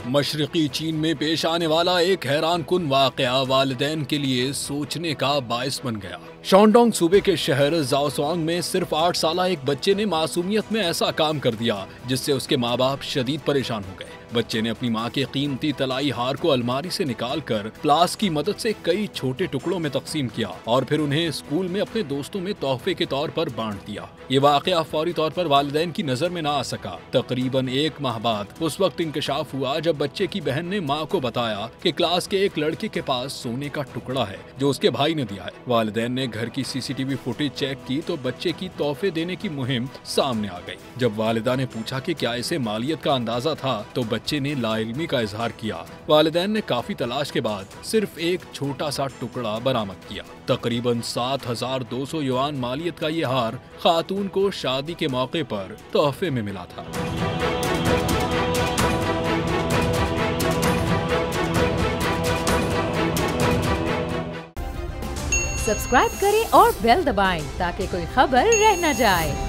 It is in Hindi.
मशरकी चीन में पेश आने वाला एक हैरानकुन वाकया वालिदैन के लिए सोचने का बायस बन गया। शानडोंग सूबे के शहर जाओसवांग में सिर्फ 8 साल एक बच्चे ने मासूमियत में ऐसा काम कर दिया जिससे उसके माँ बाप शदीद परेशान हो गए। बच्चे ने अपनी माँ के कीमती तलाई हार को अलमारी से निकालकर प्लास की मदद से कई छोटे टुकड़ों में तकसीम किया और फिर उन्हें स्कूल में अपने दोस्तों में तोहफे के तौर पर बांट दिया। ये वाकया फौरी तौर पर वालिदैन की नजर में ना आ सका। तकरीबन 1 माह बाद उस वक्त इंकशाफ हुआ जब बच्चे की बहन ने माँ को बताया कि क्लास के एक लड़के के पास सोने का टुकड़ा है जो उसके भाई ने दिया है। वालिदैन ने घर की CCTV फुटेज चेक की तो बच्चे की तोहफे देने की मुहिम सामने आ गई। जब वालिदा ने पूछा कि क्या इसे मालियत का अंदाजा था तो बच्चे ने लाइल्मी का इजहार किया। वालिदैन ने काफी तलाश के बाद सिर्फ एक छोटा सा टुकड़ा बरामद किया। तकरीबन 7,200 युआन मालियत का ये हार खातून को शादी के मौके पर तोहफे में मिला था। सब्सक्राइब करें और बेल दबाएं ताकि कोई खबर रह न जाए।